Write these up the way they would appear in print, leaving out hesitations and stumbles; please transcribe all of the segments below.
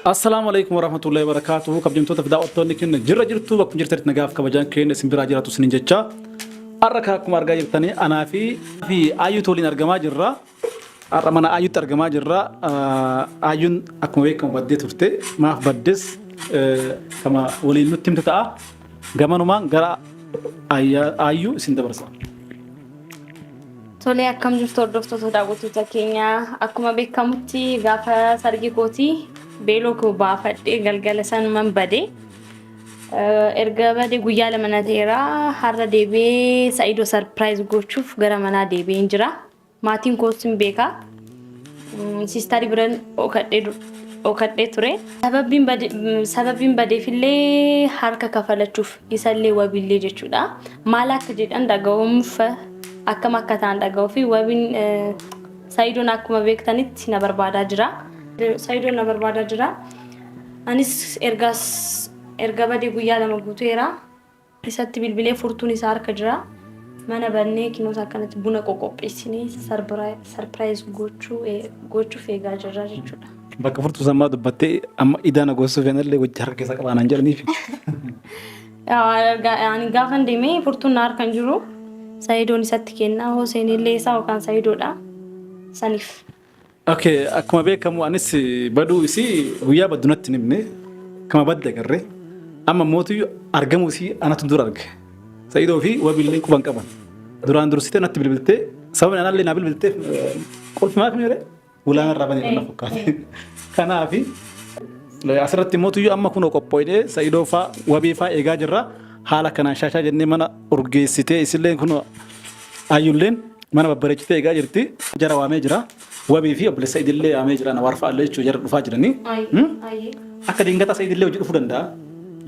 Assalamu alaikum warahmatullahi wabarakatuh. Kabajamtoota fi daawwattoonni keenya jirra jirtu bakka jirtanitti nagaaf kabajaan keenya simbira jiraatu sinin jecha har'a akkuma argaa jirtanii anaa fi Ayyuutu waliin argamaa jirra. Har'a mana Ayyuutti argamaa jirra. Ayyuun akkuma beekamu baddee turte maaf baddes kama waliin nutti himte ta'a. Gamanumaan gara Ayyuu isin dabarsa. Tole akkam jirtu hordoftoota daawwattoota keenya akkuma beekamutti gaafa sargi kooti beeloo koo baafadhee galgala sanumaan badee erga badee guyyaa lama na ta'eera har'a deebi'ee Sa'iidoo sarpiraayiz gochuuf gara manaa deebi'een jira. Maatiin koos hin beeka. Siistaarii biraan dhokadhee ture. Sababiin badeefillee harka kafalachuuf isallee wabiillee jechuudha. Maal akka jedhan dhaga'uuf akkam akka ta'an dhaga'uu fi wabiin Sa'iidoon akkuma beektanitti na barbaadaa jira. Sa'iidoon na barbaadaa jira. Anis erga badee guyyaa lama guuteera. Isatti bilbilee furtuun isaa harka jira. Mana bannee kinoota akkanatti buna qoqopheessinee sarpiraayiz gochuuf eegaa jirra jechuudha. Bakka furtuu sammaa dubbattee amma idaana gosuuf yanallee wajji harka keessa qabaanaan jedhaniif. Gaafa deemee furtuun na harka hin jiru. Sa'iidoon isatti kennaa Hoseen illee isaa yookaan Sa'iidoodha saniif. Okay, akkuma beekamu anis baduu isii guyyaa baddunatti nimne kama badda agarree amma mootii argamuu isii anatu dura arge. Sa'iidoo fi wabiillee quban qaban. Duraan dursitee natti bilbiltee sababni anallee naa bilbiltee qulfi maaf miire ulaan irraa banee na fakkaate. Kanaaf asirratti mootii amma kunoo qophooyee Sa'iidoo faa wabii faa eegaa jirra. Haala kanaan shaashaa jennee mana urgeessitee isillee kun Ayyuulleen mana babbareechitee eegaa jirti. Jara waamee jira. Wabii fi obboleessa Sa'iidillee waamee jira. Na warfaallee jechuun jara dhufaa jiranii. Akka dingata Sa'iidillee hojii dhufuu danda'a.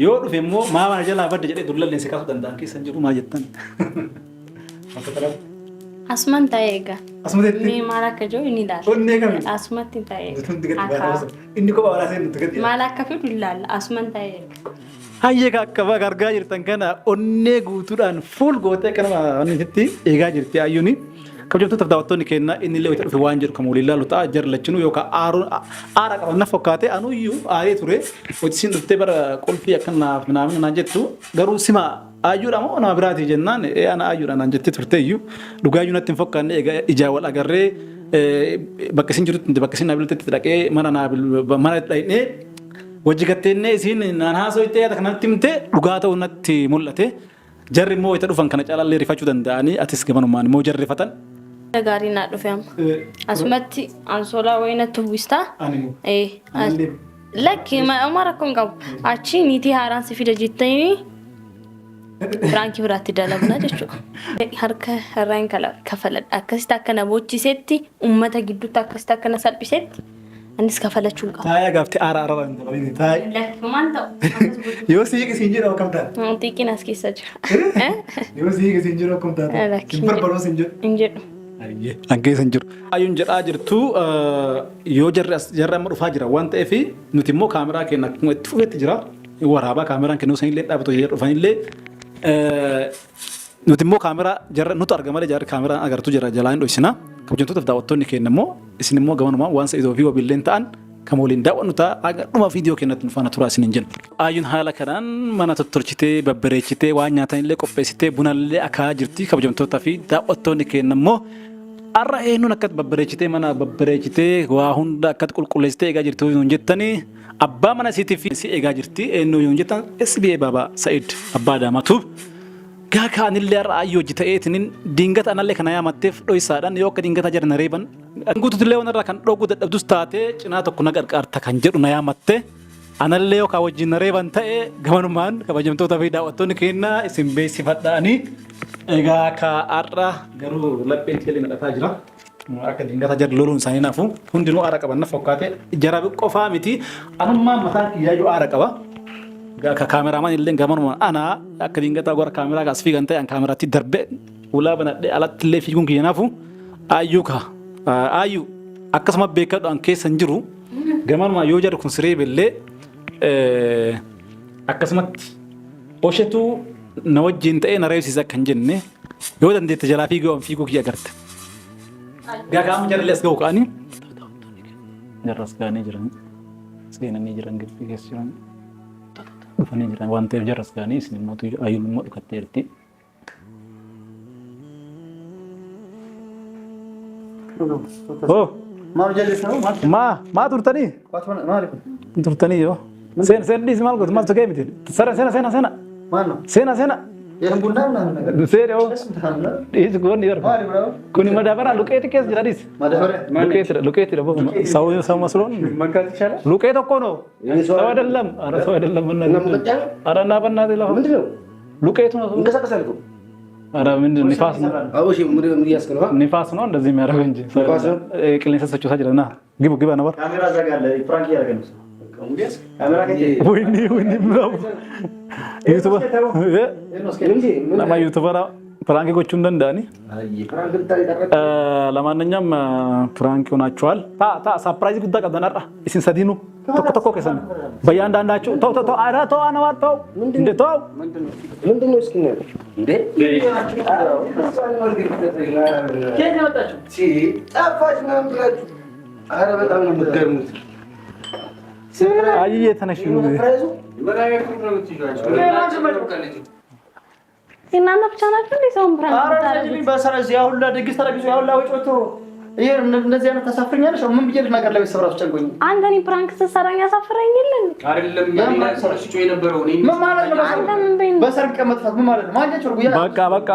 Yoo dhufe immoo maa mana jalaa badda jedhee dullallee si kaasuu danda'a. Keessan jiru maal jettan? Asumaan ta'ee egaa. Asumatti. Mee maal akka jiru inni ilaala. Onnee kami? Asumatti ta'ee. Inni kophaa waraasee nuti gadi. Maal akka fidu ilaala. Asumaan ta'ee egaa. Hayyee akka argaa jirtan kana onnee guutuudhaan fuul gootee kanama wanti eegaa jirti Ayyuuni. Kabajamtoota daawwattoonni keenya inni illee dhufe waan jedhu kamuu ilaalu ta'a jarlachinu yookaan aara qaban na fakkaate anuyyuu aaree ture hojisiin dhuftee bara qulfii akkanaaf naamni naan jettu garuu sima Ayyuudha moo nama biraati jennaan ana Ayyuudha naan jettee turte iyyuu dhugaa iyyuu natti hin fakkaanne ijaa wal agarree bakka isin jirutti bakka isin naabiltetti dhaqee mana dhaqnee wajji gatteenee isiin naan haasoo itti yaada kanatti himte dhugaa ta'uu natti mul'ate jarri immoo itti dhufan kana caalallee rifachuu danda'anii atis gamanumaan immoo jarri rifatan. Gaarii naa dhufe amma. Asumatti ansoolaa wayii natti uwwistaa. Lakki amma rakkoon qabu. Achi niitii haaraan si fida jettanii firaankii biraatti dalagna jechuudha. Harka irraan kafaladha. Akkasitti akka na bochisetti uummata gidduutti akkasitti akka na salphisetti anis kafalachuu qaba. Taa'ee gaaftee aara hin dabalini taa'ee. Lakki maal ta'u? Yoo siiqi siin jedhu akkam taate? Xiqqeen as keessa jira. Yoo siiqi siin jedhu akkam taate? Hin barbaadoo siin jedhu? Hin jedhu. Ankeessa hin jiru. Ayyuun jedhaa jirtu yoo jarri amma dhufaa jira waan ta'eef nuti immoo kaameraa keenya akkuma itti fufetti jira. Waraabaa kaameraan keenya sanillee dhaabatu dhufanillee nuti immoo kaameraa jarra nuti argamadha jarri kaameraan agartuu jira jalaa hin dhoksina. Kabajamtootaaf daawwattoonni keenya immoo isin immoo gamanumaan waan Sa'iidoo fi wabiilleen ta'an kan waliin daawwannu ta'a dhuma viidiyoo keenyatti nu faana turaa isin hin jennu. Ayyuun haala kanaan mana tottolchitee babbareechitee waan nyaatanillee qopheessitee bunallee akaa jirti. Kabajamtootaa fi daawwattoonni keenya immoo har'a eenyuun akkatti babbareechitee mana babbareechitee waa hunda akkatti qulqulleessitee eegaa jirtu yoo jettanii abbaa mana isiitiif si eegaa jirti eenyu yoo jettan SBA Baabaa Sa'iid abbaa Daamaatu. Gaafa anillee har'a Ayyuu hojii ta'eetiin dingata anallee kana yaamatteef dho'isaadhaan yoo akka dingata jara na reeban guutuutillee wanarraa kan dhoogu dadhabdus taate cinaa tokko na qarqaarta kan jedhu na yaamatte anallee yookaan wajjin na reeban ta'e gamanumaan kabajamtoota fi daawwattoonni keenya isin beeksifadhaanii egaa akka har'a garuu lapheen keellee nadhataa jira. Akka dingata jara loluun isaanii naafu hundinuu aara qaban na fakkaate jara qofaa miti anummaan mataan kiyyaayuu aara qaba. Akka kaameramaan illee gamanumaan ana akka dingata gara kaameraa kaas fiigan ta'e an kaameraatti darbe ulaa banadhee alatti illee fiiguun kiyya naafu Ayyuu akkasuma beekadhu an keessa hin jiru gamanumaan yoo jarri kun siree billee akkasumatti oshetu na wajjin ta'ee na reebsiisa akka hin jenne yoo dandeette jalaa fiiguu kiyya agarte. Gaafa amma jarri as ga'u ka'anii jarras ga'anii jiran. seenanii jiran gibbii keessa jiran dhufanii jiran waan ta'eef jarras ga'anii isin immoo ayyuun immoo dhukatteerti. Maal jallisanii? Maa turtanii? Turtanii yoo. Seen dhiisi maal gootu maaltu ga'e miti? Seena. Maal? Seena. Yeroon bundaa naan Seera yoo. Dhiisi goonni yoo. Kuni madaabara luqeeti keessa jira dhiisi. Madaabara? Luqeeti dha boofuma. Sawu masloon. Makkaatti shala? Luqee tokko noo. Sawu adellam. Ara sawu adellam manna. Ara naafannaati lafa. ምንድነው? Luqeetu ነው. እንቀሳቀሳል እኮ Ara ምንድን ንፋስ ነው? አዎ እሺ ምን ያስከነው? ንፋስ ነው እንደዚህ የሚያደርገው እንጂ ቅሌን ሰሰችው ሳጅረና ግባ ነበር ካሜራ ዘጋለ ፕራንክ ያደረገ ነው። ካሜራ ከጂ ወይኔ ምራው ዩቲዩበር ለማ ዩቲዩበር ፕራንክ ጎቹ እንደንዳኒ ለማንኛውም ፕራንክ ሆናችኋል። ታ ሰርፕራይዝ ጉዳ ቀደናራ እሲን ሰዲኑ ተቆ ከሰን በያንዳንዳችሁ ተው አራ ተው አናዋር ተው እንደ ተው ምንድነው እስኪ ነው እንዴ ከየት መጣችሁ? ጠፋች ምናምን ብላችሁ አረ በጣም ነው የምትገርሙት። አይ የተነሽ እናንተ ብቻ ናችሁ እንዴ ሰውን ፕራንክ ታረጋችሁ? አረ በሰራዝ ያው ሁላ ድግስ ታረጋችሁ ያው ሁላ ወጭ ወጥቶ ይሄ እንደዚህ አይነት ታሳፍረኛለሽ? ምን ብዬ ልናገር ለቤተሰብ ራሱ ጨንቆኝ። አንተ እኔ ፕራንክ ስትሰራኝ ያሳፍረኝ የለን አይደለም ምን ሰርሽ ጮይ የነበረው እኔ ምን ማለት ነው? በሰርግ ቀን መጥፋት ምን ማለት ነው? ማንጃችሁ ጉያ በቃ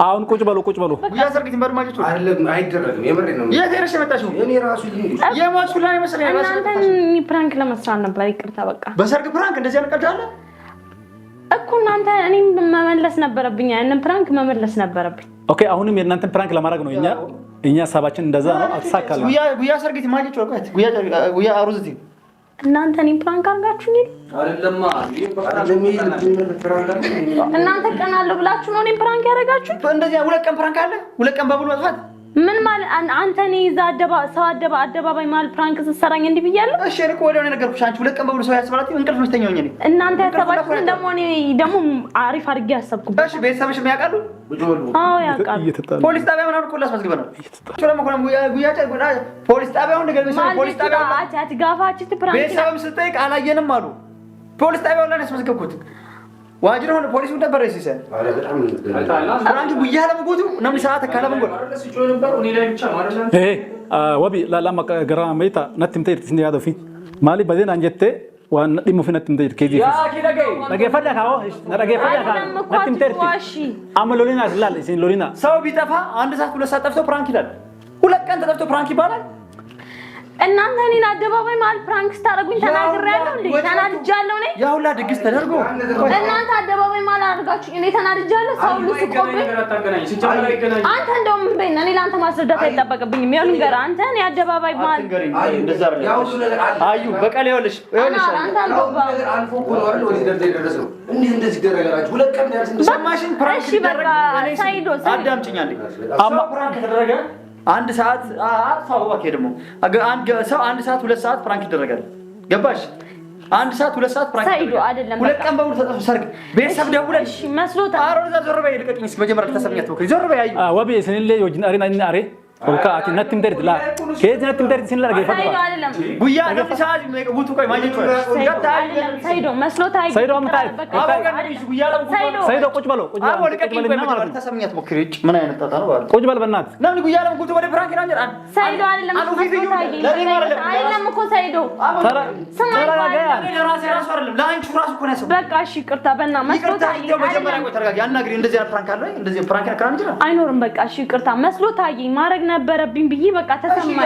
አሁን ቁጭ በሉ ጉያ ሰርግ ትንበር ማንጃችሁ አይደለም አይደረግም። የምሬ ነው። የት ሄደሽ መጣሽው? እኔ ራሱ የሞት ሁላ ይመስለኝ እናንተ እኔ ፕራንክ ለመስራት ነበር። ይቅርታ በቃ በሰርግ ፕራንክ እንደዚህ ያልቀዳለ እኮ እናንተ እኔም መመለስ ነበረብኝ። ያንን ፕራንክ መመለስ ነበረብኝ። ኦኬ አሁንም የእናንተን ፕራንክ ለማድረግ ነው እኛ ሀሳባችን እንደዛ ነው። አትሳካለም። ጉያ ሰርጊት ማንጃችሁ ወቀት ጉያ አሩዝቲ እናንተ እኔን ፕራንክ አድርጋችሁኝ አይደለማ እናንተ ቀን አለው ብላችሁ ነው እኔን ፕራንክ ያደረጋችሁት? እንደዚህ ሁለት ቀን ፕራንክ አለ። ሁለት ቀን በሙሉ አጥፋት ምን ማለት አንተ እኔ እዛ አደባባይ ማለት ፕራንክ ስትሰራኝ እንዲህ ብያለሁ? እሺ እኮ ወዲያው ነው የነገርኩሽ። አንቺ ሁለት ቀን በሙሉ ሰው ያስበላት እንቅልፍ ነው ተኛው ነኝ። እናንተ ያሰባችሁት ደግሞ እኔ ደግሞ አሪፍ አድርጌ ያሰብኩት። እሺ ቤተሰብሽ የሚያውቃሉ? አዎ ያውቃሉ። ፖሊስ ጣቢያ ምናምን እኮ ላስመዝግበናል። ፖሊስ ጣቢያውን ነገር ፖሊስ ጣቢያ አትጋፋችት ፕራንክ ቤተሰብም ስጠይቅ አላየንም አሉ። ፖሊስ ጣቢያውን ላይ ያስመዝገብኩት ዋጅር ሆነ ፖሊስ ነበር እሲሰ አረ በጣም ፍራንክ ጉያ ለምጎቱ ነም ሰዓት ካለምጎ ጮይ ነበረው እኔ ላይ ብቻ ማለት ነው። ወቢ ላላማ ገራ መይታ ነትምተ ይርትስኒ ያዶፊ ማሊ በዜና አንጀቴ ዋን ዲሙ ፊ ነትምተ ይርከጂ ያ ኪደገይ ነገፈዳ ካው ነገፈዳ ካው ነትምተ ይርቲ አመሎሊና ስላል ሲን ሎሊና ሰው ቢጠፋ አንድ ሰዓት ሁለት ሰዓት ጠፍቶ ፕራንክ ይላል። ሁለት ቀን ተጠፍቶ ፕራንክ ይባላል። እናንተ እኔን አደባባይ ማለት ፕራንክ ስታደርጉኝ ተናግሬያለሁ እንዴ? ተናድጃለሁ ነኝ። ያ ሁላ ድግስ ተደርጎ እናንተ አደባባይ ማለት አድርጋችሁ እኔ ተናድጃለሁ። ሰው ሁሉ ሲቆብኝ አንተ እንደውም ምን በይና እኔ ለአንተ ማስረዳት አይጠበቅብኝም። ያው ልንገርህ አንተ እኔ አደባባይ ማለት እንደዛ አይደለም። አዩ በቀል ይኸውልሽ አንተ ነገር አልፎ እኮ ነው አይደል ወዲህ ደርሰህ የደረሰው እንዴ እንደዚህ ደረጋችሁ ሁለት ቀን ያልስ ሰማሽን ፕራንክ እሺ በቃ ሳይዶ አዳምጪኛለሽ። አማ ፕራንክ ተደረገ አንድ ሰዓት አጥፋው ባከ ደግሞ አንድ ሰው አንድ ሰዓት ሁለት ሰዓት ፕራንክ ይደረጋል። ገባሽ? አንድ ሰዓት ሁለት ሰዓት ፕራንክ ሳይዶ አይደለም። ሁለት ቀን በሙሉ ተጠፍቶ ሰርግ ቤተሰብ ደውለሽ እሺ መስሎታል። አሮን እዛ ዞር በይ ልቀቂኝ። መጀመሪያ ተሰምኛት ወከ ዞር በይ አዩ ወቢ ስንሌ ወጅን አሪና አሬ ኦልካ አቲ ነትም ደርት ላ ከየት ነትም ደርት ሲን ላርገ ይፈታ ሳይዶ አይደለም። ጉያ ነው ሰዓት ቡቱ ቆይ ማጀት ወይ ሳይዶ መስሎታል። ሳይዶ አምታይ ሳይዶ ቁጭ በለው አቦ ልቀቂኝ። መጀመሪያ ተሰምኛት ሞክሪ። ምን አይነት ጣጣ ነው ባል ቁጭ በል በእናት ለምን ጉያ ነው ጉቱ ወደ ፕራንክ ነው አንጀራ ሳይዶ አይደለም። አይደለም እኮ ሳይዶ ተረጋጋ። ራሴ ራሱ አይደለም ለአንቺ ራሱ እኮ ነው ያሰው። በቃ እሺ ይቅርታ በእና መስሎታል። መጀመሪያ ቆይ ተረጋጋ። ያናግሪ እንደዚህ አይነት ፕራንክ አለ እንደዚህ ፕራንክ ነው ካንጀራ አይኖርም። በቃ እሺ ይቅርታ መስሎታል። ማድረግ ነበረብኝ ብዬ በቃ ተሰማኝ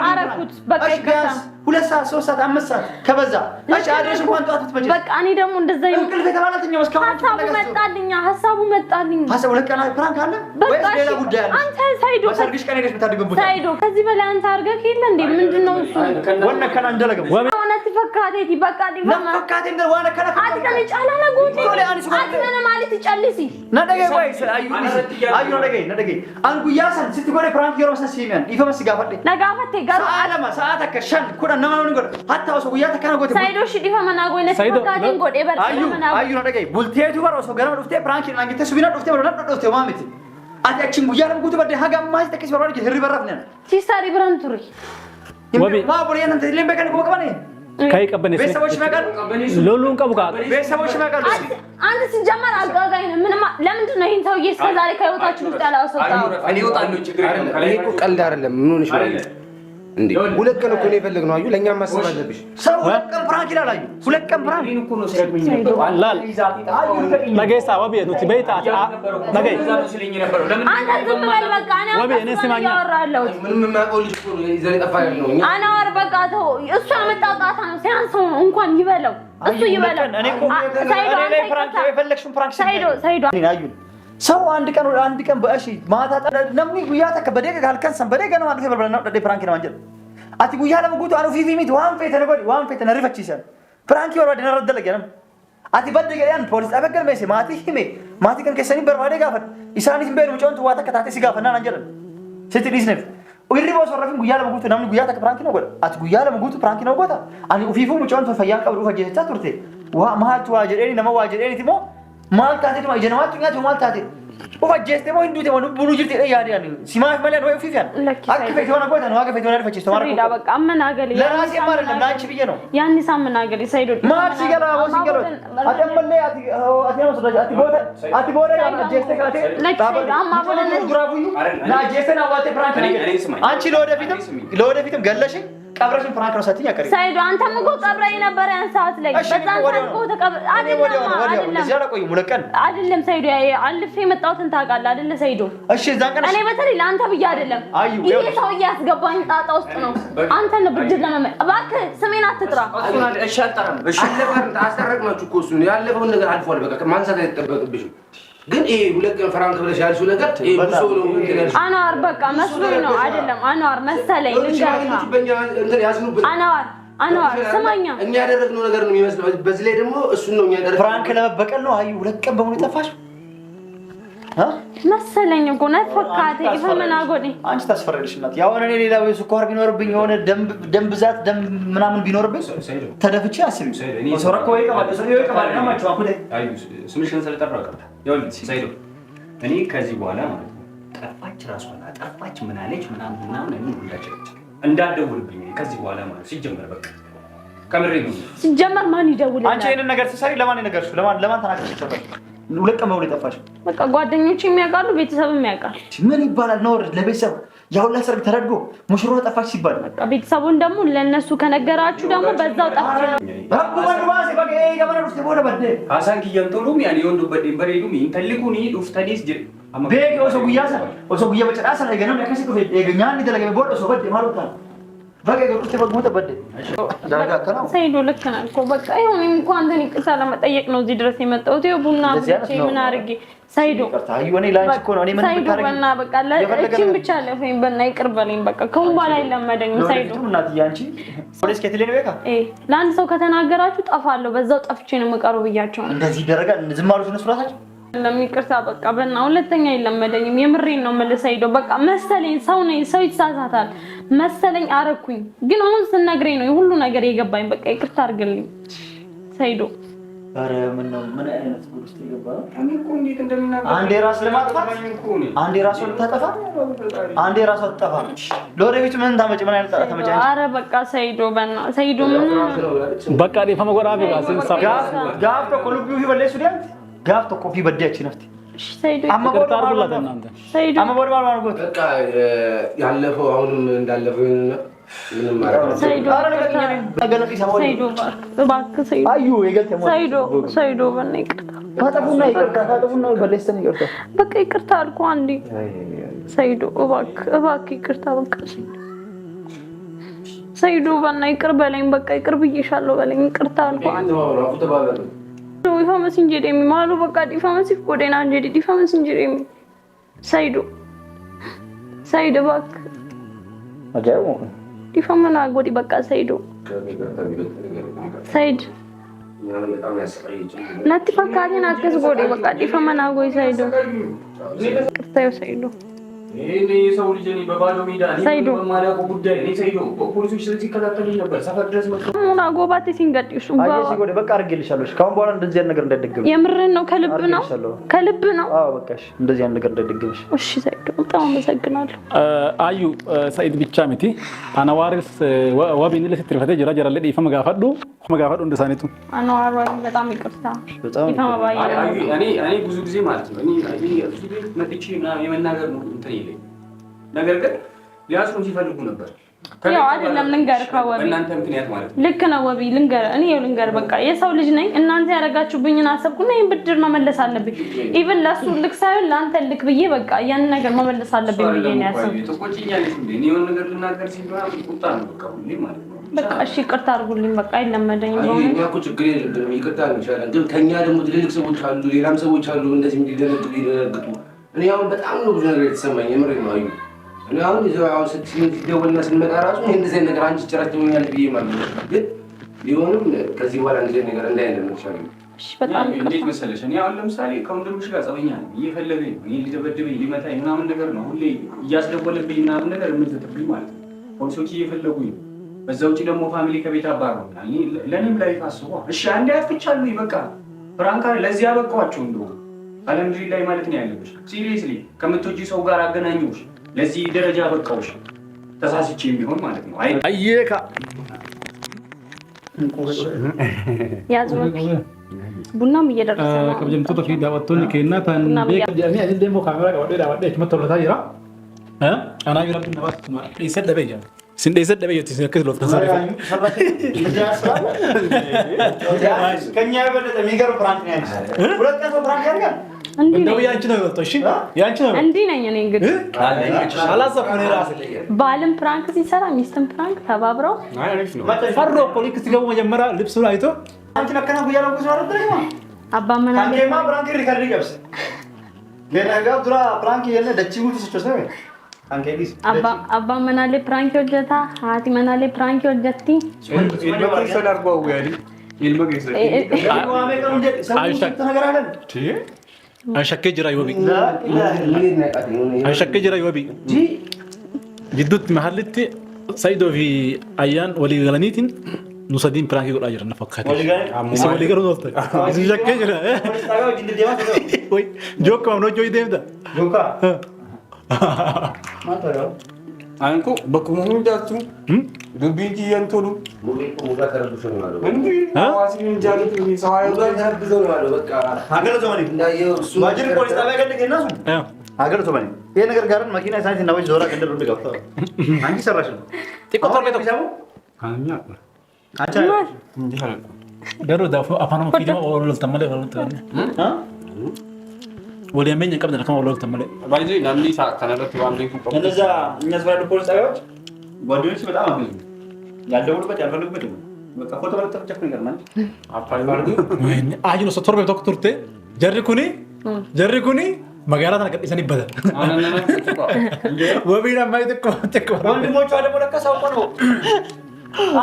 አረኩት። በቃ ይቅርታ ሁለት ሰዓት ሶስት ሰዓት አምስት ሰዓት ከበዛ እሺ አድረሽ እንኳን ጠዋት ብትመጪ በቃ እኔ ደግሞ እንደዛ እንቅልፍ የተባለትኛው እስካሁን ሀሳቡ መጣልኝ። ሀሳቡ ለቀና ፕራንክ አለ ወይስ ሌላ ጉዳይ አለ? አንተ ሳይዶ በሰርግሽ ቀን ሄደሽ የምታድገው ሳይዶ ከዚህ በላይ አንተ አድርገህ የለ እንዴ? ምንድነው እሱ ወነ ከና እንደለገም ወነ ተፈካቴቲ በቃ ዲማ ተፈካቴ እንደ ወነ ከና አትከነ ጫላና ጎቴ አትከነ ማለት ይጨልሲ ነደገ ወይ አዩ ነደገ አንጉ ያሰን ስትጎደ ፕራንክ ይሮስ ሲሚያን ይፈመስ ጋፈደ ነጋፈቴ ጋር አለማ ሰዓት ከሸን ኩዳ ነማውን ጎደ hatta oso guyyaa takana goote saydo shidifa mana goone fakkateen godhe bar ayu na dhagay bulteetu bar oso gara dhufte prank na ngite subina dhufte bar na dhufte maamiti ati achin guyyaa lam guutu badde haga amma takis barbaade hirri barrafne ci sari branturi wabi ma bori nan tele be kan ko kabane كاي قبني ቤተሰቦች መቀር ሎሉን ቀቡካ ቤተሰቦች መቀር አንተ ሲጀመር አጋጋይ ነው ምንም ለምንድን ነው ይሄን ሰውዬ እስከዛሬ ከህይወታችን ውስጥ ያላወጣው እኔ እወጣለሁ ችግር የለም እኔ እኮ ቀልድ አይደለም ምን ሆነሽ ነው እንዴ ሁለት ቀን እኮ ነው የፈለግነው አዩ ለኛ ማሰብ አለብሽ ሰው ሁለት ቀን ፕራንክ ይላል አዩ ሁለት ቀን ፕራንክ እኮ ነው ሲያግኝ አላል ነገይሳ ወቢ ኑቲ በይታ ነገይ አንተ ዝም በል በቃ እኔ ያወራለሁ ምንም የማያውቀው ልጅ እኮ ነው ይዘን ጠፋሽ ነው እኛ አናወር በቃ ተው እሱ አመጣጣታ ነው ሲያንሰው እንኳን ይበለው እሱ ይበለው ሳይዶ ላይ ፕራንክ የፈለግሽውን ፕራንክ ሳይዶ አዩ ሰው አንድ ቀን በእሺ ማታ ነምኒ ጉያ ተከበደ ካልከንሰን በደገ ነው አንዱ ይበልበልና ደደ ፕራንክ ነው አንጀል አቲ ጉያ ለምጉቱ አኑ ፊፊ ሚት ዋን ፌተ ነሪፈቺሰን ፕራንክ ወራደ ነረደለ ገለም አቲ በደገ ያን ፖሊስ አበገል መሴ ማቲ ሂሜ ማቲ ከን ከሰኒ በርባደ ጋፈት ኢሳኒስ በሩ ጮንቱ ዋታ ከታተ ሲጋፈና አንጀል ስትዲስ ነፍ ወይሪ ቦሶረፊን ጉያ ለምጉቱ ነምኒ ጉያ ተከ ፕራንክ ነው ጎዳ አቲ ጉያ ለምጉቱ ፕራንክ ነው ጎዳ አኒ ፊፉ ጮንቱ ፈያን ቀብሩ ፈጀቻ ቱርቴ ዋ ማሃቱ ዋጀሬኒ ነማ ዋጀሬኒ ቲሞ ማልታቴ ነው ጀነዋቱኛ ማልታቴ ወፋጀስቴ ሞ እንዱቴ ሞ ቡሉ ጅርቴ ያዲያን ሲማፍ መለን ወይ ፊፊያን አክፈት ሆነ ቆይታ ነው አክፈት ሆነ ፈችስ ተማረ ሪዳ በቃ አመናገል ለራሴ ማረለ ላንቺ ብዬ ነው ያን ሳመናገል ሳይዶ ማር ሲገራ ወሲገራ አደምበለ አቲያው ሰዳጅ አቲቦረ ያ ጀስቴ ካቴ ታበለ አማቦለ ጉራቡዩ ና ጀስቴና ዋቴ ፕራንክ አንቺ ለወደፊትም ገለሽ ቀብረሽን ፕራንክ ነው ሰጥኛ ቀሪ ሳይዶ አንተም እኮ ቀብረኝ ነበር ያን ሰዓት ላይ በዛን ሰዓት እኮ ተቀብረ አይደለም ሳይዶ አልፌ መጣሁትን ታውቃለህ አይደለ ሳይዶ እሺ እዛን ቀን እኔ በተለይ ለአንተ ብዬ አይደለም ይሄ ሰው ያስገባኝ ጣጣ ውስጥ ነው አንተ ነው ብድር ለማመ እባክህ ስሜን አትጥራ እሺ አልጠራም እሺ ለባን ታስተረቅማችሁ እኮ እሱ ያለፈውን ነገር አልፏል በቃ ማንሳት አይጠበቅብሽም ግን ይሄ ሁለት ቀን ፍራንክ ብለሽ ያልሽው ነገር ይሄ ብዙ ነው እንግዲህ አናር በቃ መስሎኝ ነው አይደለም አናር መሰለኝ አናር ስማኛ እኛ ያደረግነው ነገር ነው የሚመስለው በዚህ ላይ ደግሞ እሱን ነው እኛ ያደረግነው ፍራንክ ለመበቀል ነው አዩ ሁለት ቀን በሙሉ ጠፋሽ መሰለኝ እኮ ነው ፈካቴ ይፈመና ጎዴ አንቺ ታስፈረልሽ እናት ያው እኔ ሌላው ስኳር ቢኖርብኝ የሆነ ደም ብዛት ደም ምናምን ቢኖርብኝ ተደፍቼ አስቢ ወሰረኮ ይቀባል ነው ማቹ አኩዴ አዩ ስምሽን ስለጠራው ቀርታ ያው ሳይዶ እኔ ከዚህ በኋላ ማለት ነው ጠፋች ራሷን አጠፋች ምን አለች ምናምን እኔ ሁላችሁ እንዳደውልብኝ ከዚህ በኋላ ማለት ሲጀመር በቃ ካሜራ ነው ሲጀመር ማን ይደውልልኝ አንቺ ይሄን ነገር ትሰሪ ለማን ነገርሽ ለማን ተናገርሽ ተባለ ሁለት ቀን በሙሉ ጠፋሽ በቃ ጓደኞቼ የሚያውቃሉ ቤተሰብም ያውቃል ምን ይባላል ነው ለቤተሰብ ያው ለሰርግ ተረድጎ ሙሽሮ ጠፋች ሲባል በቃ ቤተሰቡን ደግሞ ለነሱ ከነገራችሁ ደግሞ በዛው ጠፋች አቡ ወንባሴ በቃ ገበና ውስጥ ቦለ በደ አሳንኪ የንቶሉም ያኔ ወንዱ በደም በሬዱም ይንተልኩኒ ዱፍተዲስ ጅ ቤክ ኦሶ ጉያ በጨዳሳ ላይ ገና ለከሲ ኮ የገኛን ይደለገ ቦለ ኦሶ በደ ማሉታ በቃ ገብርት በግሞተ በደ ዳጋ ከናው ሳይዶ ልክ ነህ እኮ በቃ ይሁን እንኳን አንተን ይቅርታ ለመጠየቅ ነው እዚህ ድረስ የመጣሁት ይኸው ቡና ብቻ ምን አድርጌ ሳይዶ አዩ እኔ ላንቺ እኮ ነው እኔ ምን ታረግ በእና በቃ ለእቺን ብቻ ለፈኝ በእና ይቅር በለኝ በቃ ከሁን በኋላ አይለመደኝ ሳይዶ እናትዬ አንቺ ፖሊስ ከትሌን በቃ ለአንድ ሰው ከተናገራችሁ ጠፋለሁ በዛው ጠፍቼ ነው የምቀረው ብያቸው እንደዚህ ይደረጋል ዝም አሉት እነሱ ራሳቸው ለሚቅርታ በቃ በእና ሁለተኛ አይለመደኝም የምሬን ነው መልስ ሳይዶ በቃ መሰለኝ ሰው ነኝ ሰው ይሳሳታል መሰለኝ አረኩኝ ግን አሁን ስነግረኝ ነው ሁሉ ነገር የገባኝ በቃ ይቅርታ አድርግልኝ ሳይዶ አረ ምን አይነት ጉድ ውስጥ ይገባል እኔ እኮ እንዴት እንደምናገር አንዴ ራስ ለማጥፋት አንዴ ራስ ልታጠፋ አንዴ ራስ አጥፋ ለወደፊቱ ምን ታመጭ ምን አይነት ታመጭ አረ በቃ ሳይዶ በእና ሳይዶ ምን በቃ ዲፋማ ጎራቢ ጋር ጋፍ ተቆልቢው ይበለሱ ዲያት ጋፍ ተቆፊ በዲያች ነፍቲ ሳይዶ ይቅርታ አድርጉላት እናንተ ሳይዶ አመቦር ባልባልኩት በቃ ያለፈው አሁንም እንዳለፈው ምንም ማለት ሳይዶ ተገለጥ ይሰማው ሳይዶ እባክህ ሳይዶ አዩ የገልተማ ሳይዶ በእና ይቅርታ ታጠፉና በለስተን ይቅርታ በቃ ይቅርታ አልኩ አንዴ ሳይዶ እባክህ ይቅርታ በቃ ሳይዶ በእና ይቅር በለኝ በቃ ይቅር ብዬሻለሁ በለኝ ይቅርታ አልኩ አንዴ ዲፋ መስንጀር የሚማሉ በቃ ዲፋ መስፍ ጎዴና እንጀዲ ዲፋ መስንጀር የሚ ሳይዶ ባክ አጃው ዲፋ መና ጎዲ በቃ ሳይዶ ናቲ ፈካቴን አከስ ጎዴ በቃ ዲፋ መና ጎይ ሳይዶ ቅርታዩ ሳይዶ እኔ ሰው ልጅ ነኝ በባዶ ሜዳ እኔ በማላውቀው ጉዳይ እኔ ሰይዶ ፖሊሶች ስለዚህ ይከታተሉኝ ነበር ሰፈር ድረስ መጥተው ሙና ጎባቴ ሲንገጥሽ አየሽ ጎዴ በቃ አድርጌልሻለሁ ካሁን በኋላ እንደዚህ አይነት ነገር እንዳይደገም የምርን ነው ከልብ ነው አዎ በቃሽ እንደዚህ አይነት ነገር እንዳይደገምሽ እሺ ሰይዶ በጣም አመሰግናለሁ አዩ ሰይድ ብቻ ምቲ አናዋሪስ ወቢን ለስትርፈተ ጀራ ጀራ ለዲ ፈመጋፈዱ እንደሳኔቱ አናዋሪ በጣም ይቅርታ እኔ ብዙ ጊዜ ማለት ነው እኔ ብዙ ጊዜ መጥቼ ምናምን የመናገር ነው እንትን ይለኝ ነገር ግን ሊያስሩን ሲፈልጉ ነበር ያው አይደለም ልንገር ከወቢ እናንተ ምክንያት ማለት ነው ልክ ነው ወቢ ልንገር እኔ ልንገር በቃ የሰው ልጅ ነኝ እናንተ ያረጋችሁብኝን አሰብኩና ይሄን ብድር መመለስ አለብኝ ኢቭን ለሱ ልክ ሳይሆን ለአንተ ልክ ብዬ በቃ ያን ነገር መመለስ አለብኝ ብዬ ነው ያሰብኩት ተቆጭኛለሽ እንዴ እኔ የሆነ ነገር ልናገር ሲባል ቁጣ ነው በቃ ሁሌ ማለት ነው በቃ እሺ ይቅርታ አድርጉልኝ በቃ አይለመደኝም ነው እኛ እኮ ችግር የለብንም ይቅርታ እንችላለን ግን ከኛ ደግሞ ትልልቅ ሰዎች አሉ ሌላም ሰዎች አሉ እንደዚህ እንዲደነግጡ እኔ አሁን በጣም ነው ብዙ ነገር የተሰማኝ የምሬ ነው አዩ እኔ አሁን ይዘው ሲደወልና ስንመጣ ራሱ እንደዚህ ነገር አንቺ ጭራሽ ትሆኛል ብዬ ማለት ነው ግን ቢሆንም ከዚህ በኋላ እንደዚህ ነገር እንዳይደለም ይችላል እሺ በጣም እንዴት መሰለሽ እኔ አሁን ለምሳሌ ከወንድምሽ ጋር ጸበኛ ነኝ እየፈለገኝ እኔ ሊደበድበኝ ሊመታኝ ምናምን ነገር ነው ሁሌ እያስደወለብኝ ምናምን ነገር የምትጥብኝ ማለት ነው ፖሊሶች እየፈለጉኝ በዛ ውጪ ደግሞ ፋሚሊ ከቤት አባረውኛል ለኔም ላይ ታስቦ እሺ አንዴ አጥፍቻለሁ በቃ ፍራንካ ለዚህ ያበቃዋቸው እንደው አልሐምዱሊላህ ማለት ነው ያለብሽ ሲሪየስሊ ከምትወጂ ሰው ጋር አገናኙሽ ለዚህ ደረጃ አበቃውሽ ተሳስቼም ቢሆን ማለት ነው አየካ ያዝወት ቡናም እየደረሰ ነው ከጀምቱ ተፊ ዳወቶን ከና ታን ጀሚ አዲ ደሞ ካሜራ ጋር ወደ መተውለታ ይራ አና ይራ ተነባስ ይሰደበኛ ስንዴ ይሰደበ ይተሰከስ ሎት ተሳሪ ከኛ በለጠ የሚገርም ፍራንክ ነው ያንቺ ሁለት ቀን ፍራንክ ያርጋል እንደው ያንቺ ነው የወጣው እሺ ያንቺ ነው እንዴ ነኝ እኔ እንግዲህ አላሰብኩ ነው ራስ ባልም ፕራንክ ሲሰራ ሚስትም ፕራንክ ተባብረው ፈሮ ፖሊክ ሲገቡ መጀመሪያ ልብሱን አይቶ አንቺ ለከና ጉያ ነው ጉዞ አይደለም አባመና ካንቴማ ፕራንክ ሪከርድ ይገብስ ገናጋ ዱራ ፕራንክ የለ ደቺሙ ተሰጨሰ አንከዲስ አባመና ላይ ፕራንክ ወጀታ ሃቲ መና ላይ ፕራንክ ወጀቲ አሸከ ጅራ ይወቢ አሸከ ጅራ ይወቢ ጅዱት መሐልት ሰይዶ ፊ አያን ወሊ ገለኒትን ኑሰዲን ፕራንክ ይቆዳ ጅራ ነፈካት ወሊ ገሩ ነው እዚህ ሸከ ጅራ ወይ ጆካ ነው ጆይ ደምዳ ጆካ ማተራ አንኮ በኩሙኑ ዳቱ ዱቢጂ የንቶሉ ሙጋ ተረብሾ ነው ማለት እንዴ አዋሲን ጃሉት ሰዋዩ ሙጋ ተረብሾ ነው ማለት በቃ ሀገር ዘመኔ እንዳየው ማጅር ፖሊስ ጣቢያ ገደገና ሀገር ዘመኔ ይሄ ነገር ጋርን መኪና ሳይንስ እና ወይ ዞራ ገደሩ እንደገፋ አንቺ ሰራሽ ነው ቲኮቶር ቤቶ ካኛ አቻ እንዴ ሀለ ደሮ ዳፎ አፋኖ ፊልም ወሎ ተመለ ወሎ ተመለ ወደ ያመኝ ቀብደ ለከማ ወሎ ተመለ ባይዚ ናምኒ ሳ ከነረት ዋንዴ ኩቆ እንደዛ እኛ ስራለ ፖሊስ ጣቢያዎች ጓደኞች በጣም አገኙ ያልደውሉበት ያልፈልጉበት በቃ ፎቶ መለጠፍ ቸክ ነገር ማለት አፋይ ባርዱ አጅ ነው ሶቶር ቤቶ ኩቱርቴ ጀሪኩኒ መጋራ ተነቀጥሰን ይበዛል አናና ኩቆ ወቢና ማይተቆ ተቆ ወንድሞቹ ደግሞ ለካ ሰው ነው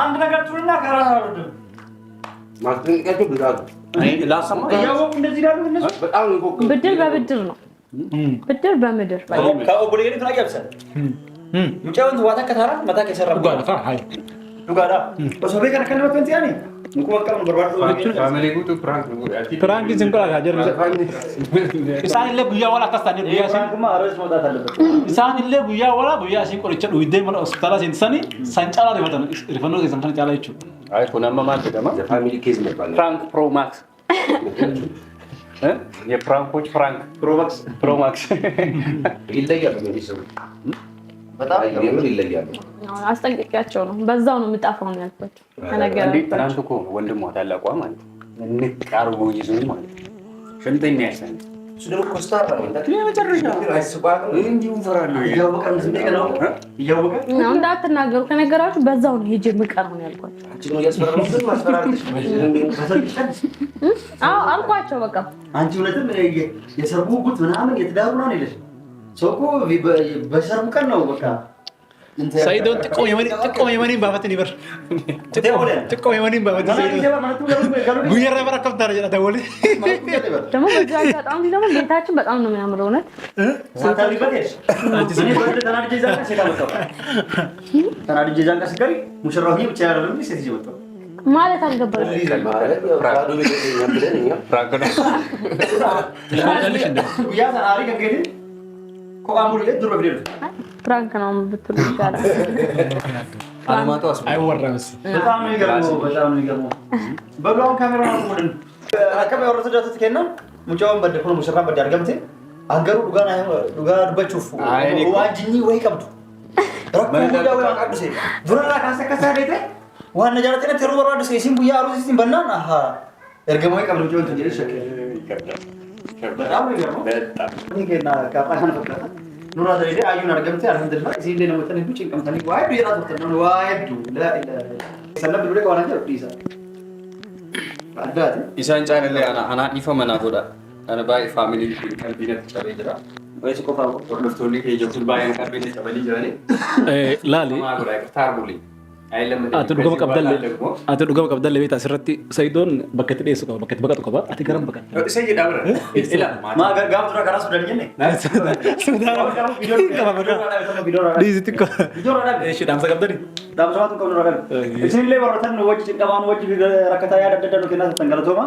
አንድ ነገር ትሉና ከራስ አወርዱ ማስጠንቀቂያቸው ብዛቱ ላሰማ ያወቁ እንደዚህ ይላሉ እነሱ በጣም ነው ብድር በብድር ነው ብድር በምድር ከኦቦሌ ግን ፍላግ ያብሰል ምጫውን ዋታ ከተራ መታ ከሰራ ጓዳ ሃይ ዱጋዳ ወሰቤ ከነከነ ከንቲያኒ እንኩ ወቀም በርባርቱ ፋሚሊ ጉቱ ፕራንክ ነው ያቲ ፕራንክ ዝንቆላ ጋጀር ኢሳን ለ ጉያ ወላ ካስታኒ ጉያ ሲን ፍራንክማ አረስ መውጣት አለበት ኢሳን ለ ጉያ ወላ ጉያ ሲን ቆርቸ ዱይዴ ማለት ሆስፒታላ ሲንሰኒ ሳንጫላ ይፈተን ሪፈኖ ከሰምተን ጫላ ይቹ አይ ኮናማ ማለት ደማ ፋሚሊ ኬዝ ነበር ፍራንክ ፕሮ ማክስ የፍራንኮች ፍራንክ ፕሮ ማክስ ይለያሉ ነው በጣም ይለያሉ አስጠንቅቂያቸው ነው በዛው ነው የምጣፋው ነው ያልኳቸው ከነገር እንዴ ትናንት እኮ ወንድሟ ታላቋ ማለት እንቃርቦ ይዞኝ ማለት ሽንተኛ ያሰን እሱ ደግሞ ኮስታራ ነው የመጨረሻ አይስባቅም እንዲሁ ፈራለሁ እያወቀን ዝም ነው እያወቀ ነው እንዳትናገሩ ከነገራችሁ በዛው ነው ሄጄ ምቀር ነው ያልኳቸው አንቺ ነው ያስፈራራው ግን ማስፈራራትሽ አዎ አልኳቸው በቃ አንቺ ሁለቱም የሰርጉ ጉት ምናምን የትዳሩ ነው አይደል ሰውኮ በሰርጉ ቀን ነው በቃ Sayidoon xiqqoo yemanii baafatanii bar. Xiqqoo yemanii baafatanii. Guyyarraa bara akkam taara jedha dawwali. ደግሞ በዚህ አጋጣሚ ደግሞ ቤታችን በጣም ነው የሚያምረው እውነት። ማለት አልገባኝም። ፍራንክ ነው ብትሉ ይሻላል። አይወራም እሱ። በጣም ነው የሚገርመው። በሏን ካሜራ ነው ወደን አከባ ወረተ ዳት ተከና ሙጫውን በደኩ ነው ሙሽራ በደ አርገምቴ አገሩ ዱጋ ዱበቹፍ ዋጅኒ ወይ ቀብዱ ረኩ ጉዳ ወይ አቃዱሴ ዱራራ ካሰከሳ ዴቴ ዋና ጃራተነ ተሩ በራዱ ሲሲም ቡያ አሩዚ ሲም በናና አሃ እርገሞይ ቀብዱ ጆን ተጀለ ሸከለ በጣም ነው የሚገርመው። በጣም ንገና ካፓሽን ፈቀታ ኑራ ደሬ አዩን አርገምቴ አልሐምዱሊላህ እዚህ እንደ ነው ወተን ቢጭን ቀምተኒ ዋይዱ የራሱ ተነ ዋይዱ ለኢላ ሰለብ ብለ ቆራንጀ ዲሳ አዳት ኢሳን ጫነለ አና ኢፈ መናጎዳ አና ባይ ፋሚሊ ከልቢነት ጫበ ይጅራ ወይስ ቆፋ ወርዶፍቶሊ ከየጁል ባይ ካርቢኔ ጫበሊ ጅራኔ ላሊ ማጎዳ ታርቡሊ ati dhugama qabdalle beeta asirratti Sayidoon bakka itti dhiyeessu qaba bakka itti baqatu qaba ati garam baqatta isa jedha bira maa gaaf dura karaa sudan jenne dhiisitti ko dhaamsa qabdani dhaamsa maatu qabnu ragal isinillee baratan wajji cinqamaan wajji rakkataa yaada adda addaa nu kennaa tangalatooma